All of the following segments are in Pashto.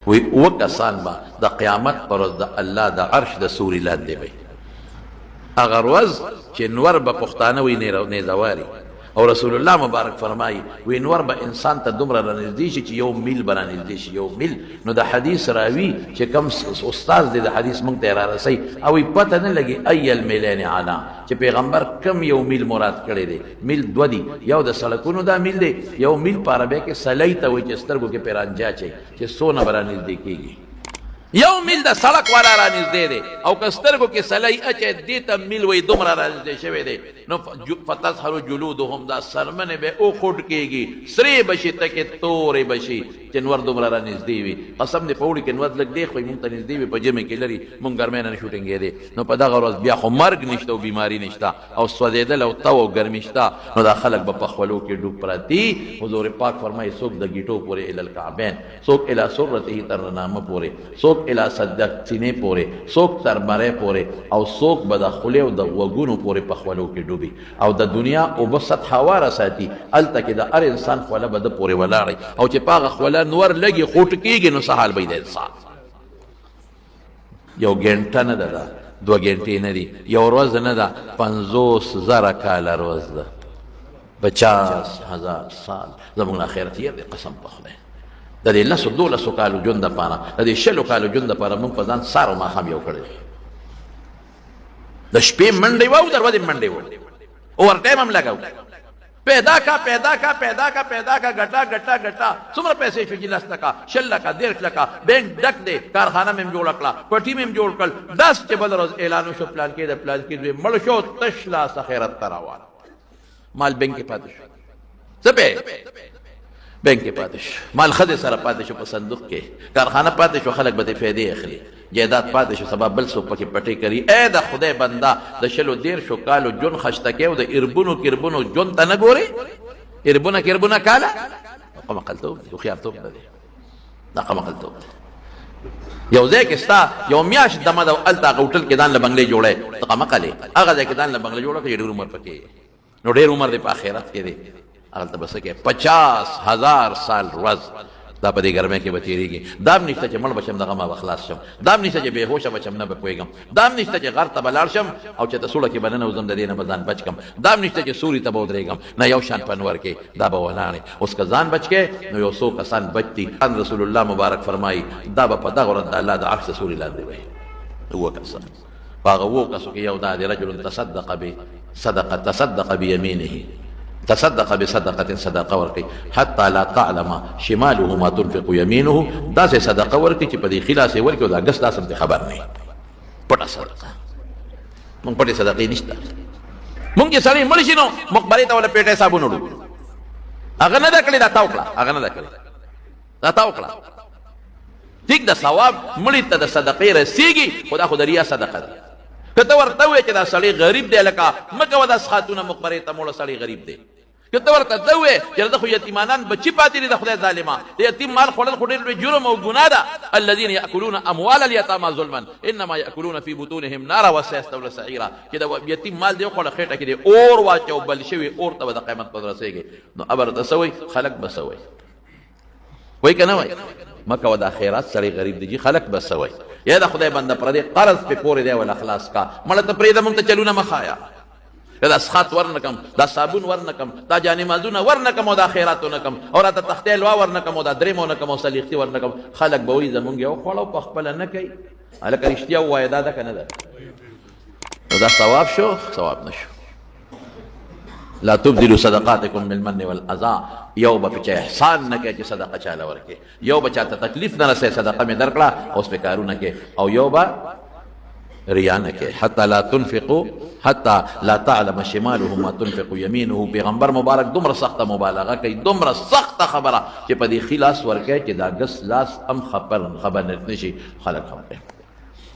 وی اوه کسان با د قیامت پر ورځ د الله د عرش د سوري لاندې وي هغه ورځ چې نور به پښتانه وي نیزواري او رسول الله مبارک فرمایي وی نور به انسان ته دومره رانږدې شي چې یو میل به رانږدې شي یو میل نو د حدیث راوي چې کوم استاذ دی د حدیث موږ ته رارسوي او وی پته نه لګي ای المیلین عنا چې پیغمبر کم یو میل مراد کړی دی میل دو دی یو د سړکونو دا میل دی یو میل په عربی کې سلی ته وایي چې سترګو کې پیرانجا چي چې څونه به رانږدې کېږي یو میل د سړک والا رانږدې دی او که سترګو کې سلی اچي دې ته میل وایي دومره رانږدې شوی دی نو فتظهر جلودهم دا سرمنې به اوخوټ کېږي سرې بشي تکې تورې بشي چې نور دومره رانږدې وي قسم دې په اوړي کې نور لږ دی خو مونږ ته نږدې وي په ژمي کې لري مونږ ګرمۍ نه نشو ټینګېدی نو په دغه ورځ بیا خو مرګ نشته او بیماري نشته او سوځېدل او تو او ګرمي شته نو دا خلک به په خولو کې ډوب پراتی حضور پاک فرمایي څوک د ګیټو پورې الی الکعبین څوک الی سرته تر نامه پورې څوک الی صدق سینې پورې څوک تر مرۍ پورې او څوک به د خولې او د غوږونو پورې په خولو کې ډوبي او د دنیا اوبه سطح هواره ساتي هلته کې د هر انسان خوله به د پورې ولاړی او چې په هغه خوله نور لګي خوټ کېږي نو څه حال به د انسان یو ګنټه نه ده دا دوه ګنټې نه دي یو ورځ نه ده 50,000 کاله ورځ ده 50,000 سال زموږ آخرت یې دی قسم په خدای د دې 12 کالو ژوند دپاره د دې 6 کالو ژوند دپاره موږ په ځان سهار او ماښام یو کړی د شپې منډې وه او د ورځې منډې وه اوور ټایم هم لګو پیدا کا پیدا کا پیدا کا پیدا کا ګټه ګټه ګټه څومره پیسې شو چې 10 لکه 20 لکه 10 لکه بینک ډک دی کارخانه مې جوړ کړه پټي مې جوړ کړل 10 چې بل ورځ اعلان وشو پلان کې د پلان کې دوی مړ شو تش لاس آخرت ته روان مال بینک کې پاتې شو څه بینک کې پاتې شو مال ښځې سره پاتې شو په صندوق کې کارخانه پاتې شو خلک به ترې فایدې اخلي جایداد پاتې شو سبا بل څوک پکې پټۍ کوي ای د خدای بنده د 10 کالو ژوند خشته کې او د اربونو کربونو ژوند ته نه ګورې اربونه کاله قمقلتوب دی هوښیارتوب نه دی دا قمقلتوب دی یو ځای کې ستا یو میاشت دمه ده هلته هغه هوټل کې ځان له بنګلې جوړی ته قمقلې هغه ځای کې ځان له بنګله جوړه کړه ډېر عمر پکې نو ډېر عمر دی په آخرت کې دی هغلته به څه کوې 50,000 سال ورځ دا په دې ګرمۍ کې به تېرېږي دا هم نشته چې مړ به شم دغه ما به خلاص شم دا هم نشته چې بې هوشه به شم نه به پوهېږم دا هم نشته چې غر ته به لاړ شم او چې ته سوړه کې به ننوځم د دې نه به ځان بچ کړم دا هم نشته چې سوري ته به ودرېږم نه یو شان په انور کې دا به ولاړې اوس که ځان بچ کې نو یو څو کسان بچ دي رسول الله مبارک فرمایي دا به په دغه ورځ د الله د عرش د سوري لاندې وي اووه کسان په هغه اووه کسو کې یو دا دی رجل تصدق بيمينه تصدق بصدقة صدقه ورکي حتى لا تعلم شماله ما تنفق يمينه دا سه صدقه ورکي چې په دې خلاص ورکي او دا ګس داسم ته خبر نه پټه صدقه مونږ پټه صدقه نشته مونږ چې سړی مړ شي نو مقبره ته ولا پیټه صابون وړو هغه نه دا کړی دا تاوکړه هغه نه دا کړی دا تاوکړه ټیک دا ثواب مړی ته د صدقې رسیږي خدا خو د ریا صدقه ده که ته ورته وایې چې دا سړی غریب دی لکه مه کوه دا خاتونه مقبرې ته موړه سړی غریب دی که ته ورته ده وایې چې د خو یتیمانان بچي پاتې دي د خدای ظالمه د یتیم مال خوړل خو ډېر لوی جرم او ګناه ده الذین یأکلون اموال الیتاما ظلما انما یأکلون فی بطونهم نارا وسیصلون سعیرا چې د یتیم مال دی وخوړه خېټه کې دی اور واچو بل شوي اور ته به د قیامت په ورځ رسېږي نو ابر ته څه وایي خلک به څه وایي وایي که نه وایي مه کوه د خیرات سړی غریب دی جي خلک به څه وایي یا د خدای بنده پردې قرض پې پورې دی ولا خلاص کا مړه ته پرېږده مونږ ته چلونه مه ښایه یا دا سخات ورنکم دا صابون ورنکم دا جانمازونه ورنکم او دا خیرات ونکم او راته تختې حلوا ورنکم او دا درېم ونکم او سلیختي ورنکم خلک به وایي زمونږ یو خوړه په خپله نه کوي هلکه رښتیا ووایه دا ده که نه ده نو دا ثواب شو ثواب نه شو لا تبدلوا صدقاتكم بالمن والاذى یو به پچا احسان نه کوي چې صدقه چاله ورکړي یو به چاته تکلیف نه رسوي صدقه مې درکړه اوس پې کارونه کوي او یو به ریا نه کوي حتی لا تنفقوا حتی لا تعلم شماله ما تنفق یمینه پیغمبر مبارک دومره سخته مبالغه کوي دومره سخته خبره چې په دې ښي لاس ورکوي چې دا ګس لاس هم خبر نه شي خلک خبر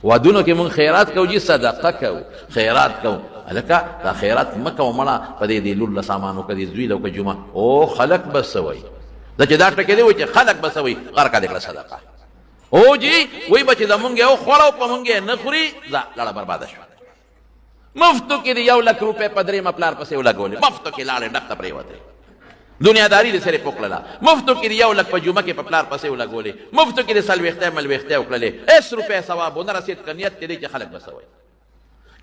وادونو کې مونږ خیرات کوو جي صدقه کوو خیرات کوو هلکه دا خیرات مه کوه مړه په دې لور له سامانو که دې زوی له که جمعه او خلک به څه وایي دا چې دا ټکې دی وایي چې خلک به څه وایي غرقه دې کړه صدقه او جي وایي به چې زمونږ یې وخوړه او په مونږ یې نه خوري ځه لړه برباده شوه مفتو کې د 1 لک روپۍ په درېیمه پلار پسې ولګولې مفتو کې لاړې ډک ته پرېوتې دنیاداری دې سره پوکړله مفتو کې یو لک په جمعه کې په پلار پسې ولګولې مفتو کې د څلوېښتۍ ملوېښتۍ وکړلې 10 روپۍ ثواب ونه رسېد که نیت دې دی چې خلک بسوئ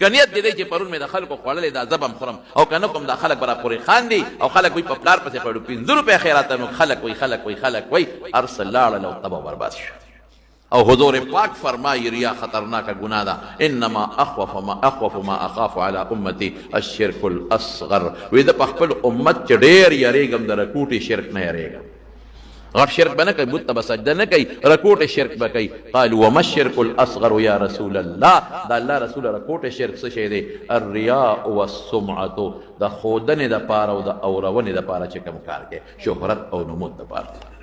که نیت دې دی چې پرون مې د خلکو خوړلې دا زه به م خورم او که نه کوم دا خلک به راپورې خاندي او خلک وایي په پلار پسې خړو 15 روپۍ خیرات نو خلک وایي ارسل لاړل او تبه برباد شو او حضور پاک فرمائی ریا خطرناک گناہ دا انما اخوف ما اخاف على امتی الشرک الاصغر وی دا پخپل امت چه دیر یریگم دا رکوٹی شرک نہ یریگم غف شرک بنا کئی بت بسجدہ نہ کئی رکوٹ شرک بکئی قالوا وما الشرک الاصغر یا رسول اللہ دا اللہ رسول رکوٹ شرک سشے دے الریاء والسمعت دا خودن دا پارا و دا اورون دا پارا چکم کار کے شہرت او نمود دا پارا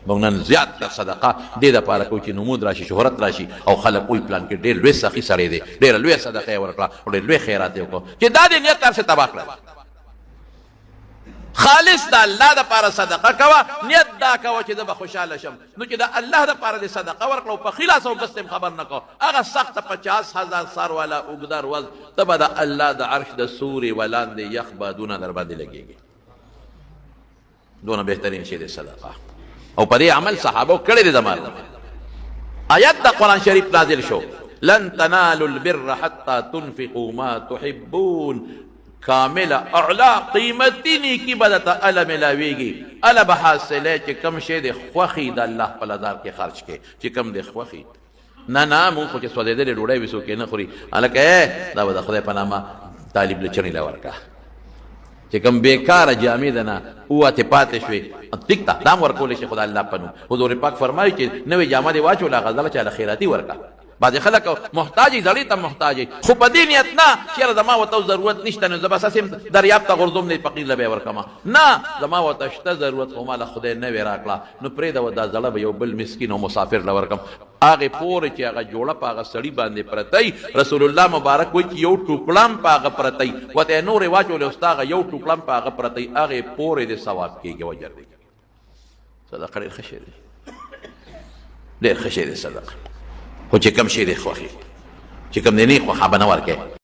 موږ نن زیات تر صدقه دې دپاره کوو چې نمود راشي شهرت راشي او خلک وایي پلان کې ډېر لوی سخي سړی دی ډېره لویه صدقه یې ورکړه او ډېر لوی خیرات یې وکړو چې دا دې نیت هر څه تباه کړه خالص د الله دپاره صدقه کوه نیت دا کوه چې زه به خوشحاله شم نو چې د الله دپاره دې صدقه ورکړه او په خلاص او ګست خبر نه کوه هغه سخته 50,000 سر والا اوږده روز ته به د الله د عرش د سورې ولاندې یخ بادونه در باندې لګېږي دونه بهترین شی دی صدقه او په دې عمل صحابو کړی دی زمان آیت د قرآن شریف نازل شو لن تنالوا البر حتى تنفقوا ما تحبون کامل اعلا قیمتی نیکی بدتا الا ملاویگی الا بحاصلے چې کم شی دی خوخی د الله په لار کې خرج کې چې کم دی خوخی نه مونږ خو چې سوځېدلې ډوډۍ به څوک نه خوري هلکه دا به د خدای په نامه طالب له چڼې له ورکه چې کوم بیکاره جامې ده نه اوتې پاتې شوې ټیک ده دا هم ورکولی شي خدای الله په نوم حضور پاک فرمایي چې نوې جامه دې واچوله هغه ځله چې هله خیراتي ورکړه بعضې خلک محتاج زړې ته محتاج خو په دې نیت نه چې یاره زما ورته ضرورت نشته نو زه بس هسې دریاب ته غورځوم نه فقیر له به یې ورکړم نه زما ورته شته ضرورت خو ما له خدای نه وې راکړه نو پرېږده دا زړه به یو بل مسکین او مسافر له ورکړم هغې پورې چې هغه جوړه په هغه سړي باندې پرتی رسول الله مبارک وایي چې یو ټوکړه هم په هغه پرتی ورته یې نورې واچولې اوس هغه یو ټوکړه هم په هغه پرتی هغې پورې د ثواب کېږي وجر دی صدقه ډېر ښه شی دی ډېر ښه شی دی صدقه خو چې کم شی دی خوښي چې کم دی نه یې خوښه به نه ورکوې